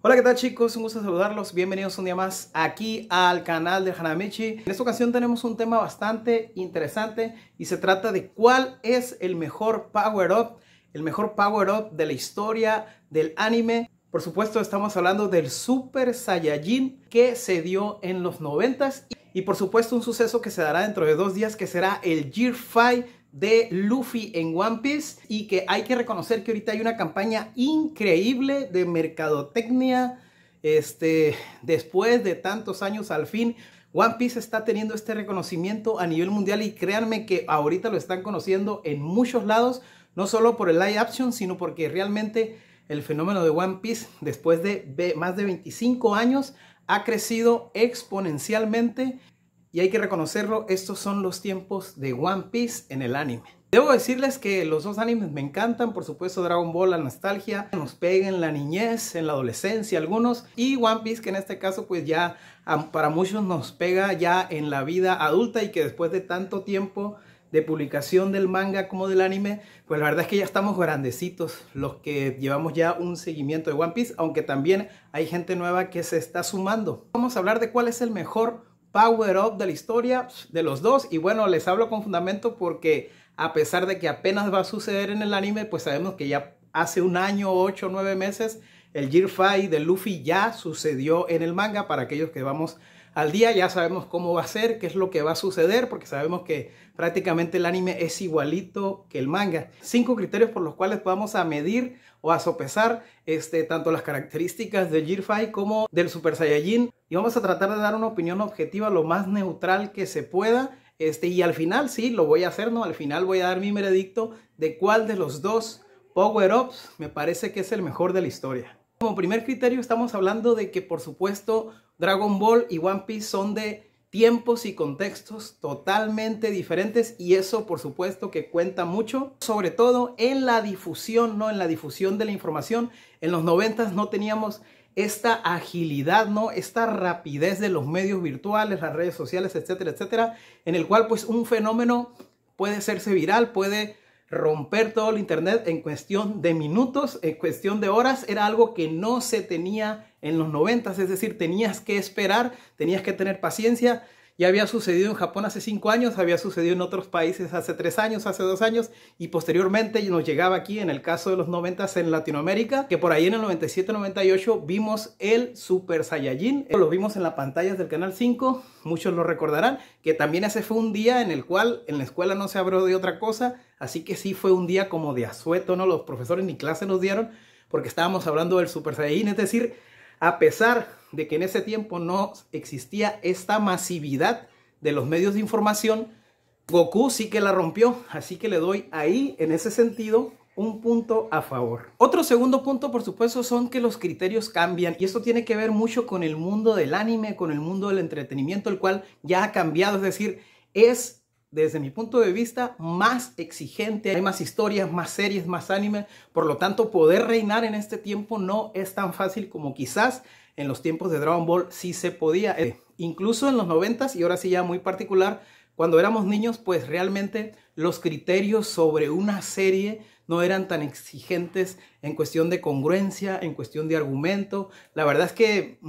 Hola, ¿qué tal chicos? Un gusto saludarlos. Bienvenidos un día más aquí al canal de Hanamichi. En esta ocasión tenemos un tema bastante interesante y se trata de cuál es el mejor power-up de la historia del anime. Por supuesto estamos hablando del Super Saiyajin que se dio en los 90s y por supuesto un suceso que se dará dentro de 2 días, que será el Year 5 de Luffy en One Piece, y que hay que reconocer que ahorita hay una campaña increíble de mercadotecnia. Después de tantos años, al fin One Piece está teniendo este reconocimiento a nivel mundial, y créanme que ahorita lo están conociendo en muchos lados, no solo por el live action, sino porque realmente el fenómeno de One Piece después de más de 25 años ha crecido exponencialmente. Y hay que reconocerlo, estos son los tiempos de One Piece en el anime. Debo decirles que los dos animes me encantan. Por supuesto Dragon Ball, la nostalgia, nos pega en la niñez, en la adolescencia algunos. Y One Piece, que en este caso pues ya para muchos nos pega ya en la vida adulta, y que después de tanto tiempo de publicación del manga como del anime, pues la verdad es que ya estamos grandecitos los que llevamos ya un seguimiento de One Piece, aunque también hay gente nueva que se está sumando. Vamos a hablar de cuál es el mejor power up de la historia de los dos, y bueno, les hablo con fundamento porque a pesar de que apenas va a suceder en el anime, pues sabemos que ya hace un año, 8 o 9 meses, el Year 5 de Luffy ya sucedió en el manga. Para aquellos que vamos al día, ya sabemos cómo va a ser, qué es lo que va a suceder, porque sabemos que prácticamente el anime es igualito que el manga. 5 criterios por los cuales podamos a medir o a sopesar tanto las características del Year 5 como del Super Saiyajin, y vamos a tratar de dar una opinión objetiva lo más neutral que se pueda. Y al final sí, lo voy a hacer, ¿no? Al final voy a dar mi veredicto de cuál de los dos power-ups me parece que es el mejor de la historia. Como primer criterio estamos hablando de que por supuesto Dragon Ball y One Piece son de tiempos y contextos totalmente diferentes, y eso por supuesto que cuenta mucho, sobre todo en la difusión, ¿no? En la difusión de la información. En los 90s no teníamos esta agilidad, ¿no? Esta rapidez de los medios virtuales, las redes sociales, etcétera, etcétera, en el cual pues un fenómeno puede hacerse viral, puede romper todo el internet en cuestión de minutos, en cuestión de horas. Era algo que no se tenía en los 90s, es decir, tenías que esperar, tenías que tener paciencia. Ya había sucedido en Japón hace 5 años, había sucedido en otros países hace 3 años, hace 2 años, y posteriormente nos llegaba aquí en el caso de los 90s en Latinoamérica, que por ahí en el 97-98 vimos el Super Saiyajin. Lo vimos en las pantallas del Canal 5, muchos lo recordarán, que también ese fue un día en el cual en la escuela no se habló de otra cosa, así que sí fue un día como de asueto, ¿no? Los profesores ni clase nos dieron porque estábamos hablando del Super Saiyajin, es decir, a pesar de que en ese tiempo no existía esta masividad de los medios de información, Goku sí que la rompió, así que le doy ahí, en ese sentido, un punto a favor. Otro segundo punto, por supuesto, son que los criterios cambian, y esto tiene que ver mucho con el mundo del anime, con el mundo del entretenimiento, el cual ya ha cambiado, es decir, es desde mi punto de vista más exigente, hay más historias, más series, más anime. Por lo tanto, poder reinar en este tiempo no es tan fácil como quizás en los tiempos de Dragon Ball sí se podía. Incluso en los 90s, y ahora sí ya muy particular, cuando éramos niños, pues realmente los criterios sobre una serie no eran tan exigentes en cuestión de congruencia, en cuestión de argumento. La verdad es que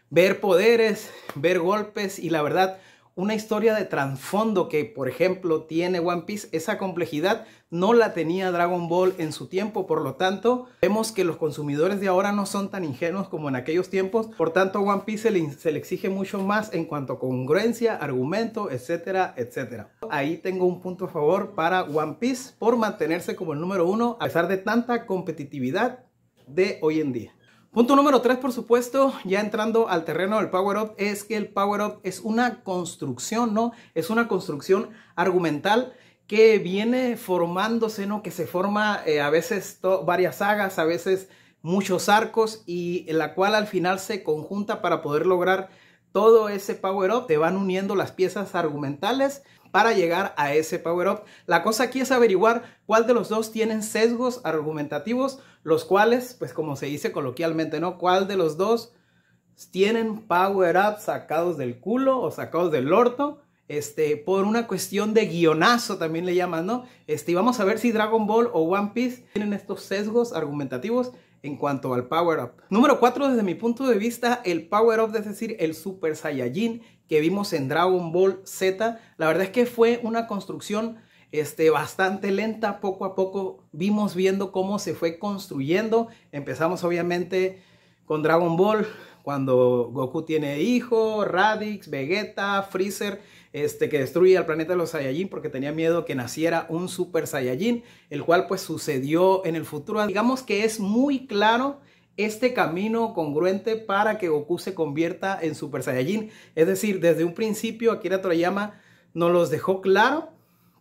ver poderes, ver golpes, y la verdad una historia de trasfondo que por ejemplo tiene One Piece, esa complejidad no la tenía Dragon Ball en su tiempo. Por lo tanto, vemos que los consumidores de ahora no son tan ingenuos como en aquellos tiempos. Por tanto, a One Piece se le exige mucho más en cuanto a congruencia, argumento, etcétera, etcétera. Ahí tengo un punto a favor para One Piece por mantenerse como el número 1 a pesar de tanta competitividad de hoy en día. Punto número 3, por supuesto, ya entrando al terreno del Power Up, es que el Power Up es una construcción, ¿no? Es una construcción argumental que viene formándose, ¿no? Que se forma a veces varias sagas, a veces muchos arcos, y en la cual al final se conjunta para poder lograr todo ese Power Up. Te van uniendo las piezas argumentales para llegar a ese Power Up. La cosa aquí es averiguar cuál de los dos tienen sesgos argumentativos, los cuales, pues como se dice coloquialmente, ¿no? Cuál de los dos tienen Power Up sacados del culo o sacados del orto, por una cuestión de guionazo también le llaman, ¿no? Y vamos a ver si Dragon Ball o One Piece tienen estos sesgos argumentativos en cuanto al Power Up. Número 4, desde mi punto de vista, el Power Up, es decir, el Super Saiyajin que vimos en Dragon Ball Z. La verdad es que fue una construcción bastante lenta. Poco a poco vimos viendo cómo se fue construyendo. Empezamos obviamente con Dragon Ball, cuando Goku tiene hijo, Raditz, Vegeta, Freezer, que destruye al planeta de los Saiyajin porque tenía miedo que naciera un Super Saiyajin, el cual pues sucedió en el futuro. Digamos que es muy claro este camino congruente para que Goku se convierta en Super Saiyajin. Es decir, desde un principio Akira Toriyama nos los dejó claro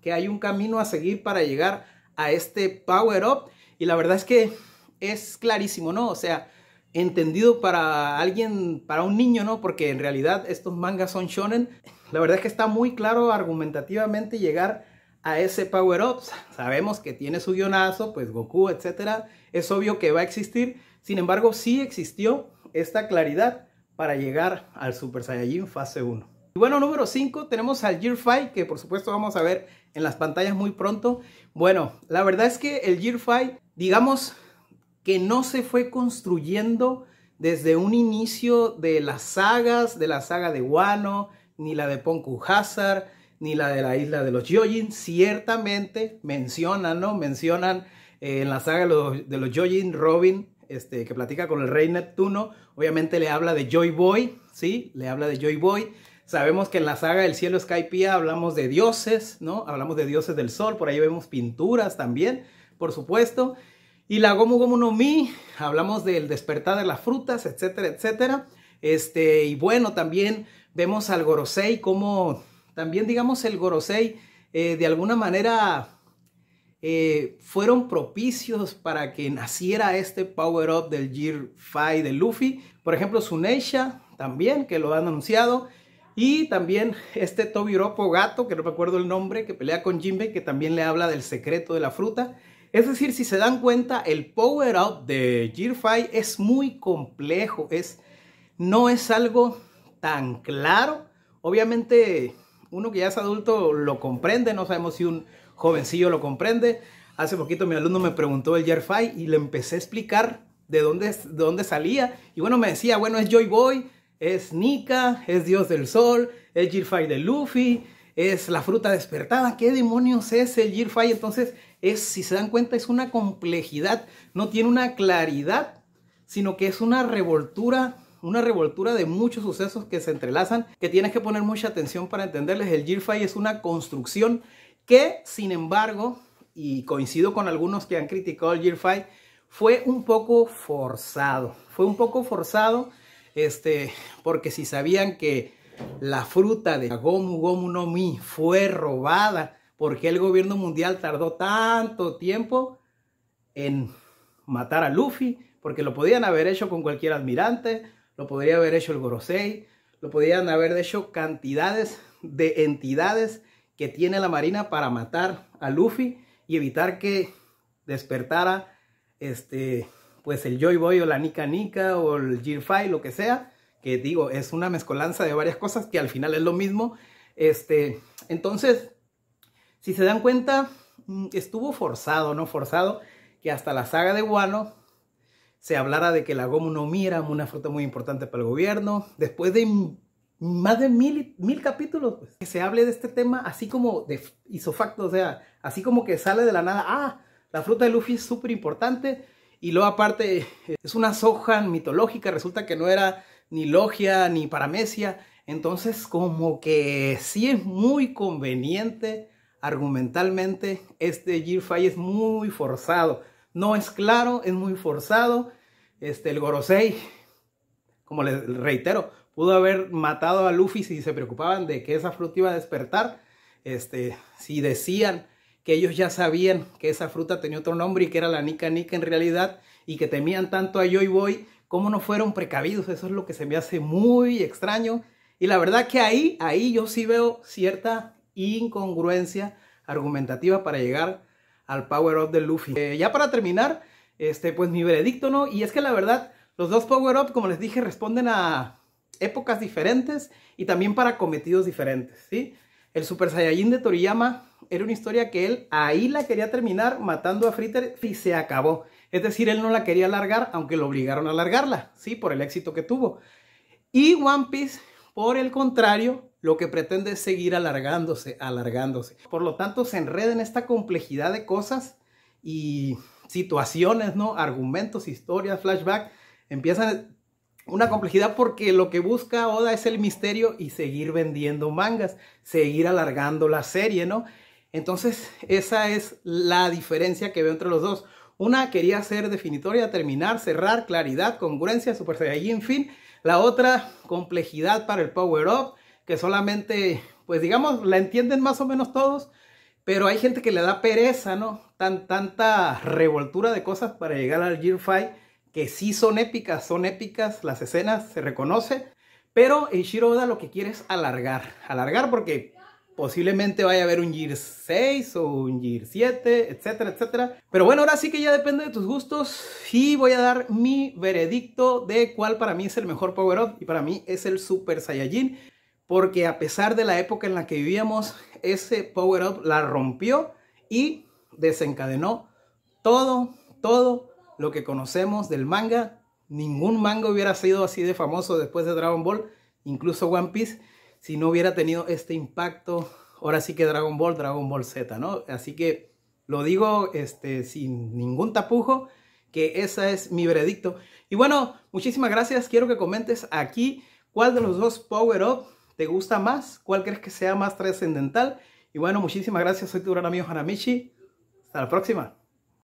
que hay un camino a seguir para llegar a este Power Up, y la verdad es que es clarísimo, ¿no? O sea, entendido para alguien, para un niño, ¿no? Porque en realidad estos mangas son shonen. La verdad es que está muy claro argumentativamente llegar a ese Power Up. Sabemos que tiene su guionazo, pues Goku, etcétera. Es obvio que va a existir. Sin embargo, sí existió esta claridad para llegar al Super Saiyajin fase 1. Y bueno, número 5 tenemos al Gear 5, que por supuesto vamos a ver en las pantallas muy pronto. Bueno, la verdad es que el Gear 5, digamos que no se fue construyendo desde un inicio de las sagas, de la saga de Wano, ni la de Ponku Hazard, ni la de la isla de los Gyojin. Ciertamente mencionan, ¿no? Mencionan en la saga de los Gyojin, Robin, que platica con el rey Neptuno, obviamente le habla de Joy Boy, ¿sí? Le habla de Joy Boy. Sabemos que en la saga del cielo Skypiea hablamos de dioses, ¿no? Hablamos de dioses del sol, por ahí vemos pinturas también, por supuesto. Y la Gomu Gomu no Mi, hablamos del despertar de las frutas, etcétera, etcétera. Y bueno, también vemos al Gorosei, como también, digamos, el Gorosei de alguna manera fueron propicios para que naciera este Power Up del Gear 5 de Luffy. Por ejemplo, Suneisha también, que lo han anunciado. Y también Tobiropo Gato, que no me acuerdo el nombre, que pelea con Jinbei, que también le habla del secreto de la fruta. Es decir, si se dan cuenta, el Power Up de Gear 5 es muy complejo, no es algo tan claro. Obviamente, uno que ya es adulto lo comprende, no sabemos si un jovencillo lo comprende. Hace poquito mi alumno me preguntó el Gear 5 y le empecé a explicar de dónde salía. Y bueno, me decía, bueno, es Joy Boy, es Nika, es Dios del Sol, es Gear 5 de Luffy, es la fruta despertada. ¿Qué demonios es el Gear 5? Entonces, si se dan cuenta, es una complejidad, no tiene una claridad, sino que es una revoltura de muchos sucesos que se entrelazan, que tienes que poner mucha atención para entenderles. El Gear 5 es una construcción que, sin embargo, y coincido con algunos que han criticado el Gear 5, fue un poco forzado. Fue un poco forzado, porque si sabían que la fruta de Gomu Gomu no Mi fue robada, ¿por qué el gobierno mundial tardó tanto tiempo en matar a Luffy? Porque lo podían haber hecho con cualquier almirante, lo podría haber hecho el Gorosei, lo podían haber hecho cantidades de entidades que tiene la marina para matar a Luffy y evitar que despertara pues el Joy Boy o la Nika Nika o el Gear 5, lo que sea, que digo, es una mezcolanza de varias cosas que al final es lo mismo. Entonces, si se dan cuenta, estuvo forzado, ¿no? Forzado que hasta la saga de Wano se hablara de que la Gomu no Mi era una fruta muy importante para el gobierno. Después de más de 1000 capítulos, pues, que se hable de este tema así como de isofacto, o sea, así como que sale de la nada. Ah, la fruta de Luffy es súper importante. Y luego aparte es una Zohan mitológica, resulta que no era ni Logia ni Paramecia. Entonces como que sí es muy conveniente argumentalmente. Este Gear 5 es muy forzado, no es claro, es muy forzado. El Gorosei, como les reitero, pudo haber matado a Luffy si se preocupaban de que esa fruta iba a despertar. Si decían que ellos ya sabían que esa fruta tenía otro nombre y que era la Nika Nika en realidad, y que temían tanto a Joy Boy, ¿cómo no fueron precavidos? Eso es lo que se me hace muy extraño. Y la verdad que ahí yo sí veo cierta incongruencia argumentativa para llegar al Power Up de Luffy. Ya para terminar, pues mi veredicto, ¿no? Y es que la verdad, los dos Power Up, como les dije, responden a épocas diferentes y también para cometidos diferentes, ¿sí? El Super Saiyajin de Toriyama era una historia que él ahí la quería terminar matando a Fritter y se acabó. Es decir, él no la quería alargar, aunque lo obligaron a alargarla, ¿sí? Por el éxito que tuvo. Y One Piece, por el contrario, lo que pretende es seguir alargándose, alargándose. Por lo tanto, se enreda en esta complejidad de cosas y situaciones, ¿no? Argumentos, historias, flashback. Empiezan una complejidad porque lo que busca Oda es el misterio y seguir vendiendo mangas, seguir alargando la serie, ¿no? Entonces, esa es la diferencia que veo entre los dos. Una quería ser definitoria, terminar, cerrar, claridad, congruencia, Super Saiyajin, fin. La otra, complejidad para el Power Up, que solamente, pues digamos, la entienden más o menos todos, pero hay gente que le da pereza, ¿no? Tanta revoltura de cosas para llegar al Year 5, que sí son épicas, las escenas, se reconoce, pero Eiichiro Oda lo que quiere es alargar porque posiblemente vaya a haber un Year 6 o un Year 7, etcétera, etcétera. Pero bueno, ahora sí que ya depende de tus gustos y voy a dar mi veredicto de cuál para mí es el mejor Power Up, y para mí es el Super Saiyajin, porque a pesar de la época en la que vivíamos, ese Power Up la rompió y desencadenó todo lo que conocemos del manga. Ningún manga hubiera sido así de famoso después de Dragon Ball, incluso One Piece, si no hubiera tenido este impacto. Ahora sí que Dragon Ball Z, ¿no? Así que lo digo sin ningún tapujo, que ese es mi veredicto. Y bueno, muchísimas gracias. Quiero que comentes aquí cuál de los dos Power Up te gusta más, cuál crees que sea más trascendental. Y bueno, muchísimas gracias. Soy tu gran amigo Hanamichi. Hasta la próxima.